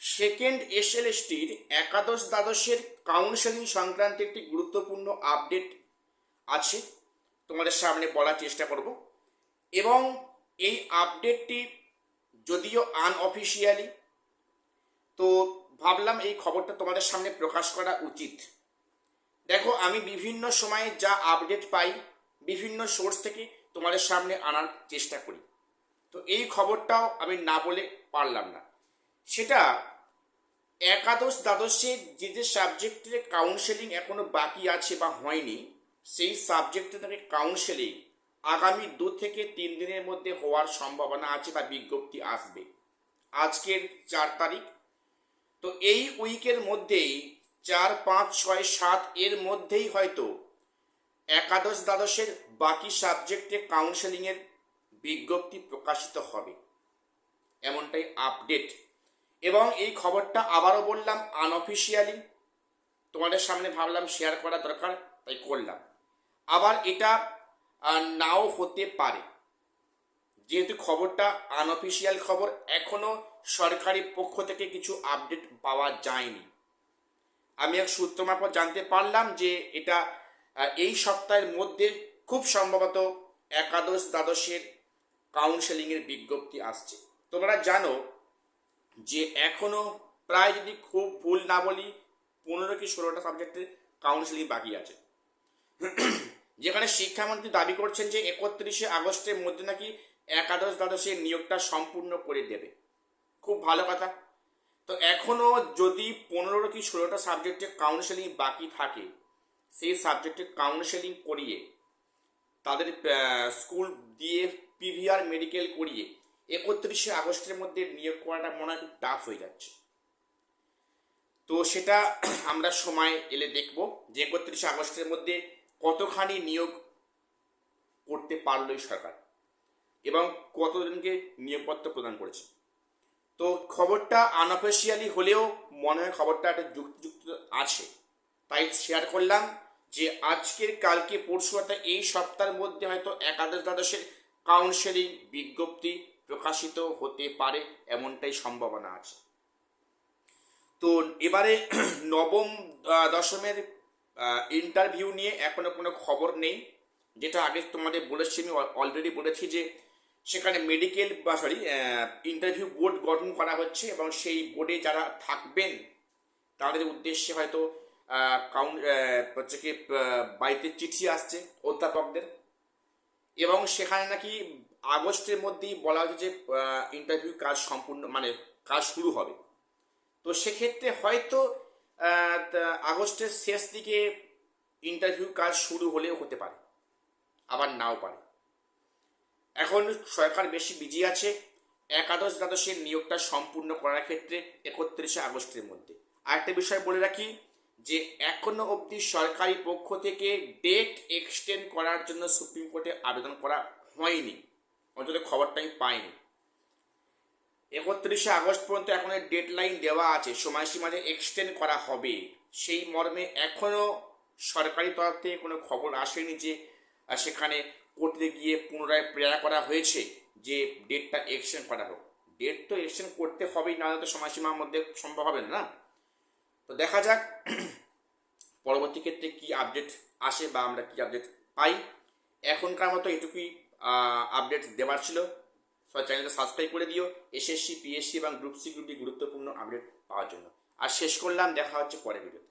Second এসএলএসটির একাদশ দ্বাদশের counselling সংক্রান্ত একটি গুরুত্বপূর্ণ আপডেট আছে, তোমাদের সামনে বলার চেষ্টা করব। এবং এই আপডেটটি যদিও আনঅফিসিয়ালি, তো ভাবলাম এই খবরটা তোমাদের সামনে প্রকাশ করা উচিত। দেখো, আমি বিভিন্ন সময়ে যা আপডেট পাই বিভিন্ন সোর্স থেকে তোমাদের সামনে আনার চেষ্টা করি, তো এই খবরটাও আমি না বলে পারলাম না। সেটা একাদশ দ্বাদশের যে যে সাবজেক্টের কাউন্সেলিং এখনো বাকি আছে বা হয়নি, সেই সাবজেক্টে কাউন্সেলিং আগামী 2 থেকে 3 দিনের মধ্যে হওয়ার সম্ভাবনা আছে বা বিজ্ঞপ্তি আসবে। আজকের 4 তারিখ, তো এই উইকের মধ্যেই 4, 5, 6, 7 এর মধ্যেই হয়তো একাদশ দ্বাদশের বাকি সাবজেক্টে কাউন্সেলিংয়ের বিজ্ঞপ্তি প্রকাশিত হবে, এমনটাই আপডেট। এবং এই খবরটা আবারও বললাম আনঅফিসিয়ালি, তোমাদের সামনে ভাবলাম শেয়ার করা দরকার, তাই করলাম। আবার এটা নাও হতে পারে, যেহেতু খবরটা আনঅফিসিয়াল খবর, এখনো সরকারি পক্ষ থেকে কিছু আপডেট পাওয়া যায়নি। আমি এক সূত্র মারফত জানতে পারলাম যে এটা এই সপ্তাহের মধ্যে খুব সম্ভবত একাদশ দ্বাদশের কাউন্সেলিংয়ের বিজ্ঞপ্তি আসছে। তোমরা জানো যে এখনো প্রায়, যদি খুব ভুল না বলি, 15 কি 16টা সাবজেক্টের কাউন্সেলিং বাকি আছে, যেখানে শিক্ষামন্ত্রী দাবি করছেন যে 31শে আগস্টের মধ্যে নাকি একাদশ দ্বাদশের নিয়োগটা সম্পূর্ণ করে দেবে। খুব ভালো কথা। তো এখনো যদি 15 কি 16টা সাবজেক্টে কাউন্সেলিং বাকি থাকে, সেই সাবজেক্টে কাউন্সেলিং করিয়ে তাদের স্কুল দিয়ে পিভিআর মেডিকেল করিয়ে 31শে আগস্টের মধ্যে নিয়োগ করাটা মনে হয় খুব টাফ হয়ে যাচ্ছে। তো সেটা আমরা সময় এলে দেখব যে 31শে আগস্টের মধ্যে কতখানি নিয়োগ করতে পারলো এই সরকার এবং কতজনকে নিয়োগপত্র প্রদান করেছে। তো খবরটা আনঅফিসিয়ালি হলেও মনে হয় খবরটা একটা যুক্তিযুক্ত আছে, তাই শেয়ার করলাম যে আজকের, কালকে, পরশু অর্থাৎ এই সপ্তাহের মধ্যে হয়তো একাদশ দ্বাদশের কাউন্সেলিং বিজ্ঞপ্তি প্রকাশিত হতে পারে, এমনটাই সম্ভাবনা আছে। তো এবারে নবম দশমের ইন্টারভিউ নিয়ে এখনো কোনো খবর নেই। যেটা আগে তোমাদের বলেছি, আমি অলরেডি বলেছি যে সেখানে মেডিকেল বা ইন্টারভিউ বোর্ড গঠন করা হচ্ছে এবং সেই বোর্ডে যারা থাকবেন তাদের উদ্দেশ্যে হয়তো হচ্ছে কি বাড়িতে চিঠি আসছে অধ্যাপকদের, এবং সেখানে নাকি আগস্টের মধ্যেই বলা হচ্ছে যে ইন্টারভিউ কাজ সম্পূর্ণ, মানে কাজ শুরু হবে। তো সেক্ষেত্রে হয়তো আগস্টের শেষ দিকে ইন্টারভিউ কাজ শুরু হলেও হতে পারে, আবার নাও পারে। এখন সরকার বেশি বিজি আছে একাদশ দ্বাদশের নিয়োগটা সম্পূর্ণ করার ক্ষেত্রে 31শে আগস্টের মধ্যে। আরেকটা বিষয় বলে রাখি যে এখনো অবধি সরকারি পক্ষ থেকে ডেট এক্সটেন্ড করার জন্য সুপ্রিম কোর্টে আবেদন করা হয়নি, অন্তত খবরটা আমি পাইনি। 31শে আগস্ট পর্যন্ত এখন ডেড লাইন দেওয়া আছে, সময়সীমা যে এক্সটেন্ড করা হবে সেই মর্মে এখনো সরকারি তরফ থেকে কোনো খবর আসেনি যে সেখানে কোর্টে গিয়ে পুনরায় প্রেরণা করা হয়েছে যে ডেটটা এক্সটেন্ড করা হোক। ডেট তো এক্সটেন্ড করতে হবেই, নাহলে তো সময়সীমার মধ্যে সম্ভব হবে না। তো দেখা যাক পরবর্তী ক্ষেত্রে কি আপডেট আসে বা আমরা কি আপডেট পাই। এখনকার মতো এটুকুই আপডেট দেওয়ার ছিল। সবাই চ্যানেলটা সাবস্ক্রাইব করে দিও এসএসসি, পিএসসি এবং গ্রুপ সি, গ্রুপ ডি গুরুত্বপূর্ণ আপডেট পাওয়ার জন্য। আর শেষ করলাম, দেখা হচ্ছে পরের ভিডিওতে।